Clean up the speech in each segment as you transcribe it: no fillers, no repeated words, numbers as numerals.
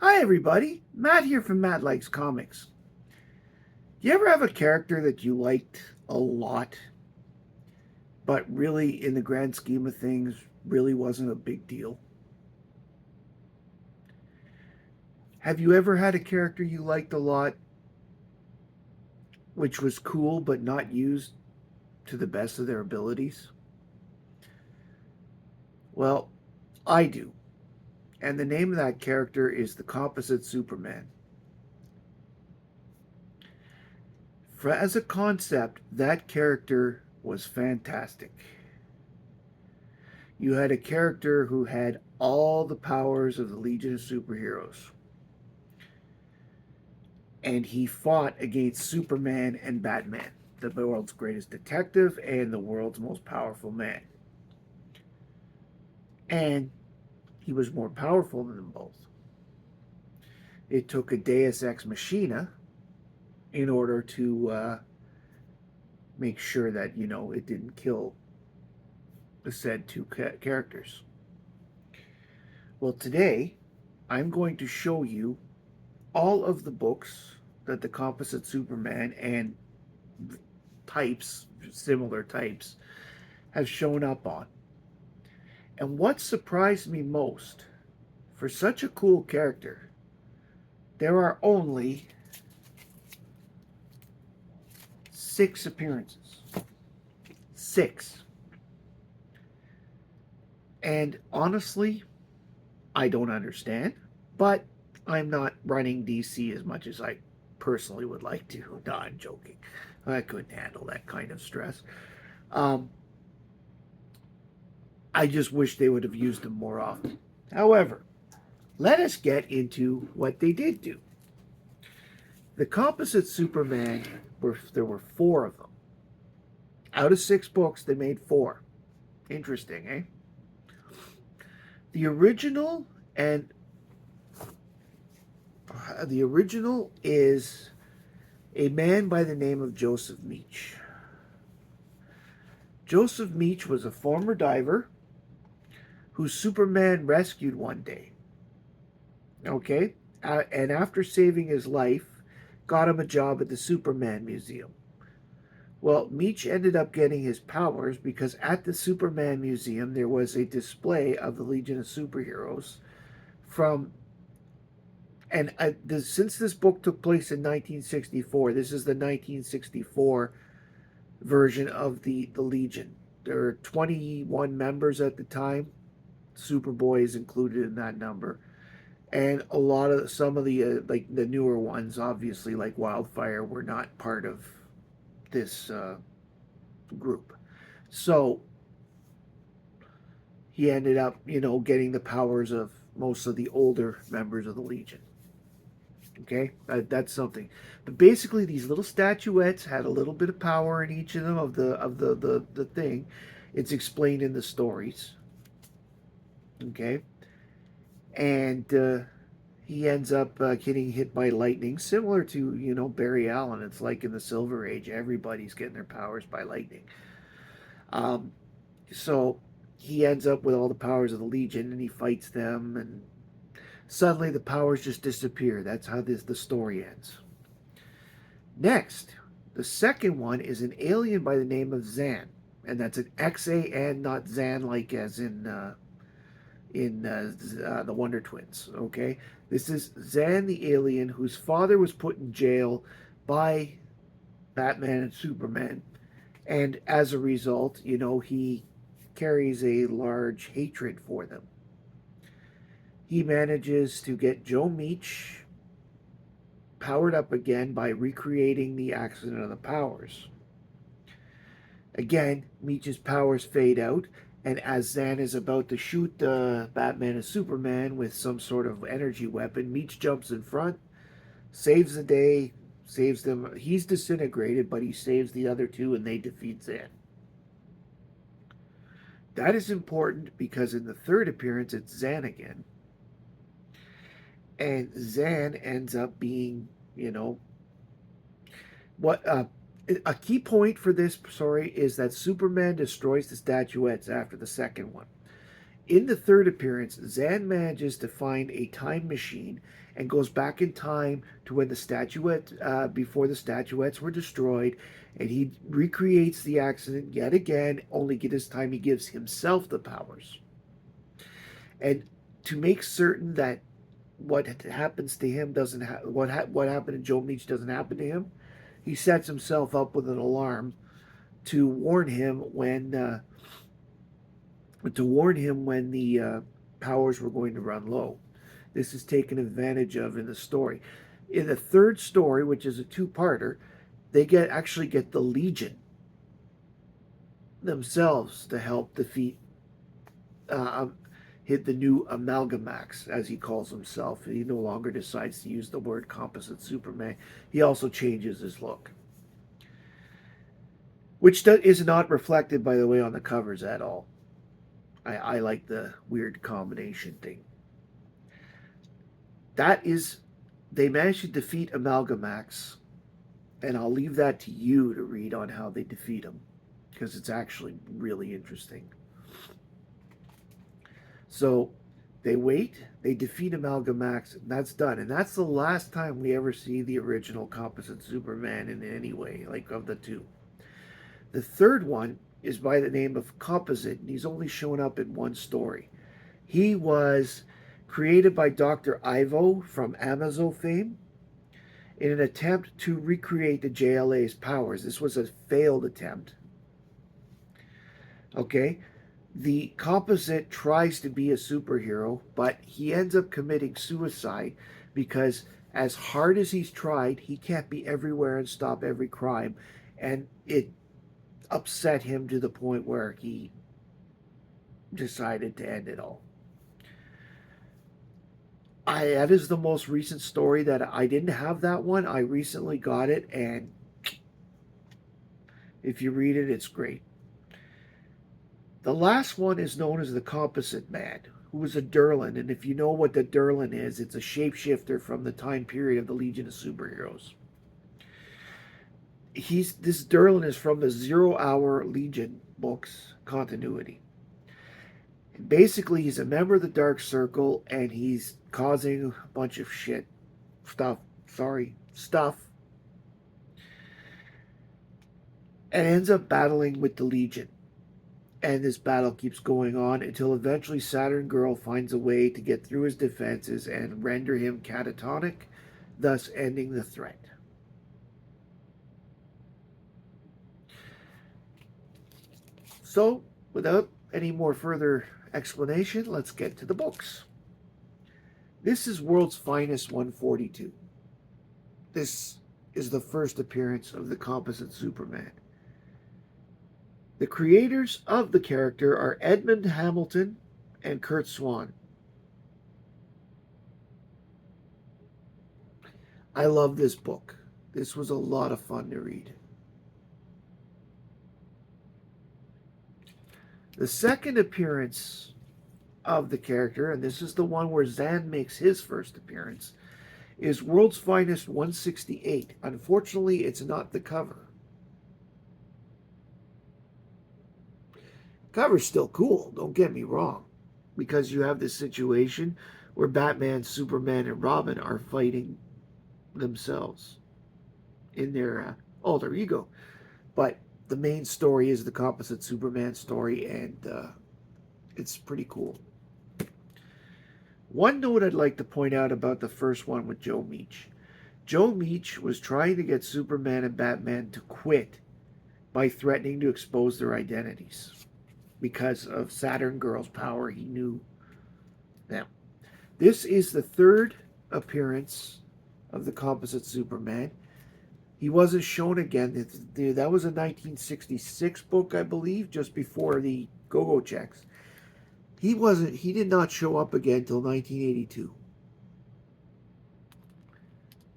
Hi everybody, Matt here from Matt Likes Comics. Do you ever have a character that you liked a lot, but really in the grand scheme of things really wasn't a big deal? Have you ever had a character you liked a lot which was cool but not used to the best of their abilities? Well, I do. And the name of that character is the Composite Superman. As a concept, that character was fantastic. You had a character who had all the powers of the Legion of Superheroes. And he fought against Superman and Batman, the world's greatest detective and the world's most powerful man. And he was more powerful than them both. It took a deus ex machina in order to make sure that, it didn't kill the said two characters. Well, today I'm going to show you all of the books that the Composite Superman and types, similar types, have shown up on. And what surprised me most, for such a cool character, there are only 6 appearances. 6. And honestly, I don't understand, but I'm not running DC as much as I personally would like to. No, I'm joking. I couldn't handle that kind of stress. Um, I just wish they would have used them more often. However, let us get into what they did do. The Composite Superman, there were 4 of them. Out of 6 books, they made 4. Interesting, eh? The original and the original is a man by the name of Joseph Meach. Joseph Meach was a former diver who Superman rescued one day. Okay? And after saving his life, got him a job at the Superman Museum. Well, Meach ended up getting his powers because at the Superman Museum there was a display of the Legion of Superheroes from and since this book took place in 1964, this is the 1964 version of the Legion. There are 21 members at the time. Superboy is included in that number, and some of the like the newer ones, obviously like Wildfire, were not part of this group. So he ended up, getting the powers of most of the older members of the Legion. Okay, that's something. But basically, these little statuettes had a little bit of power in each of them of the thing. It's explained in the stories. Okay, and he ends up getting hit by lightning, similar to Barry Allen. It's like in the Silver Age, everybody's getting their powers by lightning. Um, so he ends up with all the powers of the Legion, and he fights them, and suddenly the powers just disappear. That's how the story ends. Next, the second one is an alien by the name of Zan, and that's an XAN, not Zan like as in the Wonder Twins. Okay, this is Zan the alien whose father was put in jail by Batman and Superman, and as a result, he carries a large hatred for them. He manages to get Joe Meach powered up again by recreating the accident of the powers. Again, Meech's powers fade out, and as Zan is about to shoot Batman and Superman with some sort of energy weapon, Meech jumps in front, saves the day, saves them. He's disintegrated, but he saves the other two, and they defeat Zan. That is important because in the third appearance, it's Zan again. And Zan ends up being, what a key point for this story is that Superman destroys the statuettes after the second one. In the third appearance, Zan manages to find a time machine and goes back in time to when the statuette, before the statuettes were destroyed, and he recreates the accident yet again. Only this time he gives himself the powers, and to make certain that what happens to him doesn't what happened to Joe Meach doesn't happen to him, he sets himself up with an alarm to warn him when the powers were going to run low. This is taken advantage of in the story. In the third story, which is a two-parter, they actually get the Legion themselves to help defeat hit the new Amalgamax, as he calls himself. He no longer decides to use the word Composite Superman. He also changes his look, which is not reflected, by the way, on the covers at all. I like the weird combination thing. They managed to defeat Amalgamax, and I'll leave that to you to read on how they defeat him, because it's actually really interesting. So they defeat Amalgamax, and that's done. And that's the last time we ever see the original Composite Superman in any way, like of the two. The third one is by the name of Composite, and he's only shown up in one story. He was created by Dr. Ivo from Amazon fame in an attempt to recreate the JLA's powers. This was a failed attempt. Okay? The Composite tries to be a superhero, but he ends up committing suicide because as hard as he's tried, he can't be everywhere and stop every crime. And it upset him to the point where he decided to end it all. That is the most recent story that I didn't have that one. I recently got it, and if you read it, it's great. The last one is known as the Composite Man, who was a Durlan, and if you know what the Durlan is, it's a shapeshifter from the time period of the Legion of Superheroes. This Durlan is from the 0 Hour Legion books continuity. Basically, he's a member of the Dark Circle, and he's causing a bunch of stuff, and ends up battling with the Legion. And this battle keeps going on until eventually Saturn Girl finds a way to get through his defenses and render him catatonic, thus ending the threat. So, without any more further explanation, let's get to the books. This is World's Finest 142. This is the first appearance of the Composite Superman. The creators of the character are Edmund Hamilton and Kurt Swan. I love this book. This was a lot of fun to read. The second appearance of the character, and this is the one where Zan makes his first appearance, is World's Finest 168. Unfortunately, it's not the cover. Cover's still cool, don't get me wrong, because you have this situation where Batman, Superman, and Robin are fighting themselves in their alter ego. But the main story is the Composite Superman story, and it's pretty cool. One note I'd like to point out about the first one with Joe Meach. Joe Meach was trying to get Superman and Batman to quit by threatening to expose their identities because of Saturn Girl's power. He knew them. This is the third appearance of the Composite Superman. He wasn't shown again. That was a 1966 book, I believe, just before the Go-Go checks. He did not show up again until 1982.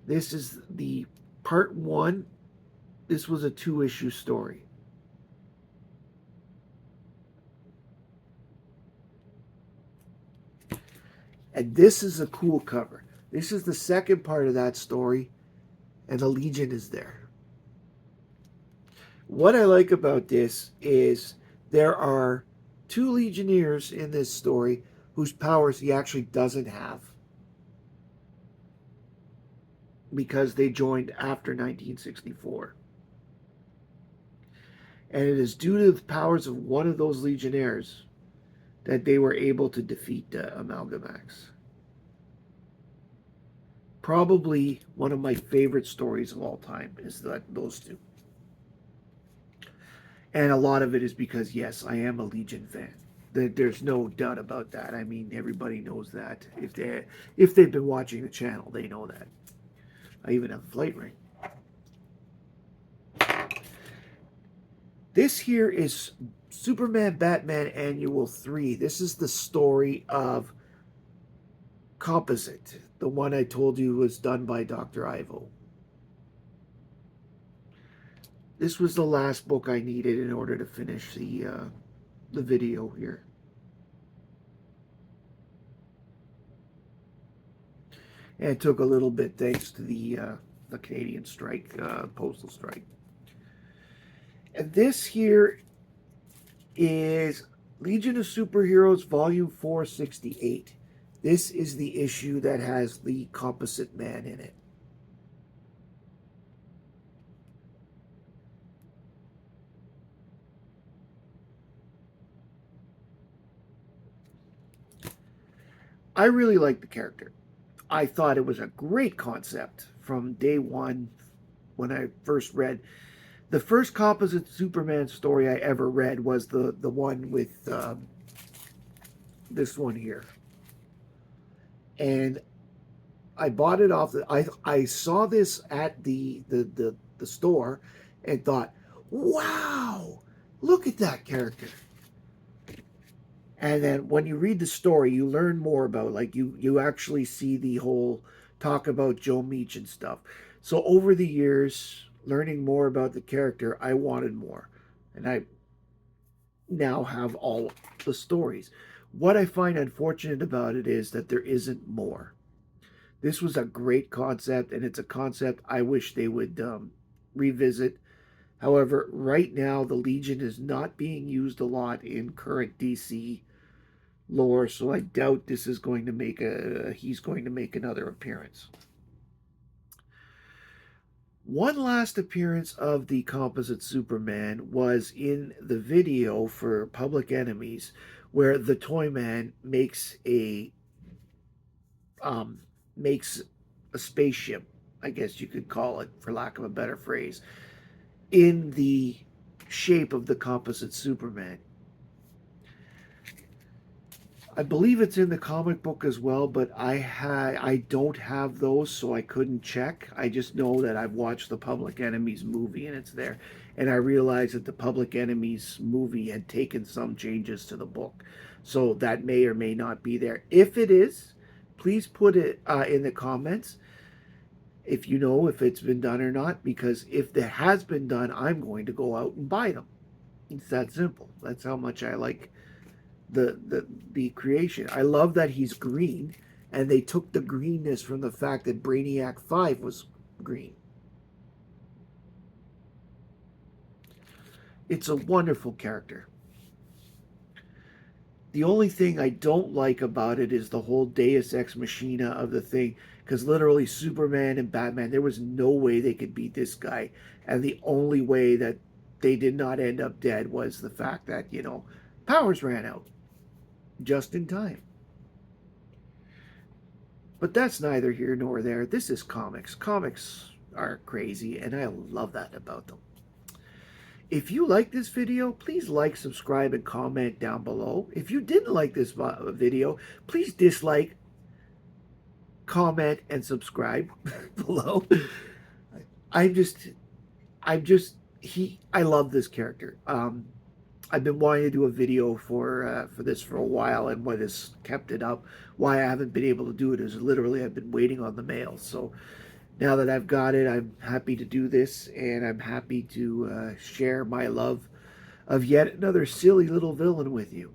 This is the part one. This was a 2-issue story. And this is a cool cover. This is the second part of that story, and the Legion is there. What I like about this is there are two Legionnaires in this story whose powers he actually doesn't have because they joined after 1964. And it is due to the powers of one of those Legionnaires that they were able to defeat Amalgamax. Probably one of my favorite stories of all time is those two. And a lot of it is because, yes, I am a Legion fan. There's no doubt about that. I mean, everybody knows that. If they've been watching the channel, they know that. I even have a flight ring. This here is Superman Batman Annual 3. This is the story of Composite, the one I told you was done by Dr. Ivo. This was the last book I needed in order to finish the video here. And it took a little bit thanks to the Canadian strike, postal strike. And this here is Legion of Superheroes Volume 468. This is the issue that has the Composite Man in it. I really like the character. I thought it was a great concept from day one when I first read. The first Composite Superman story I ever read was the one with this one here. And I bought it off I saw this at the store and thought, wow, look at that character. And then when you read the story, you learn more about, like, you actually see the whole talk about Joe Meach and stuff. So over the years, learning more about the character, I wanted more. And I now have all the stories. What I find unfortunate about it is that there isn't more. This was a great concept, and it's a concept I wish they would revisit. However, right now, the Legion is not being used a lot in current DC lore, so I doubt this is going to make he's going to make another appearance. One last appearance of the Composite Superman was in the video for Public Enemies, where the Toyman makes a spaceship, I guess you could call it, for lack of a better phrase, in the shape of the Composite Superman. I believe it's in the comic book as well, but I don't have those, so I couldn't check. I just know that I've watched the Public Enemies movie and it's there. And I realized that the Public Enemies movie had taken some changes to the book. So that may or may not be there. If it is, please put it in the comments if you know if it's been done or not, because if it has been done, I'm going to go out and buy them. It's that simple. That's how much I like the creation. I love that he's green, and they took the greenness from the fact that Brainiac 5 was green. It's a wonderful character. The only thing I don't like about it is the whole Deus Ex Machina of the thing, because literally Superman and Batman, there was no way they could beat this guy, and the only way that they did not end up dead was the fact that, you know, powers ran out just in time. But that's neither here nor there. This is comics. Comics are crazy, and I love that about them. If you like this video, please like, subscribe, and comment down below. If you didn't like this video, please dislike, comment, and subscribe below. I love this character. I've been wanting to do a video for this for a while, and what has kept it up, why I haven't been able to do it, is literally I've been waiting on the mail. So now that I've got it, I'm happy to do this, and I'm happy to share my love of yet another silly little villain with you.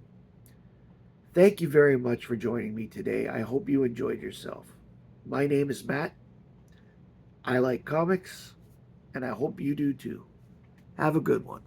Thank you very much for joining me today. I hope you enjoyed yourself. My name is Matt. I like comics, and I hope you do too. Have a good one.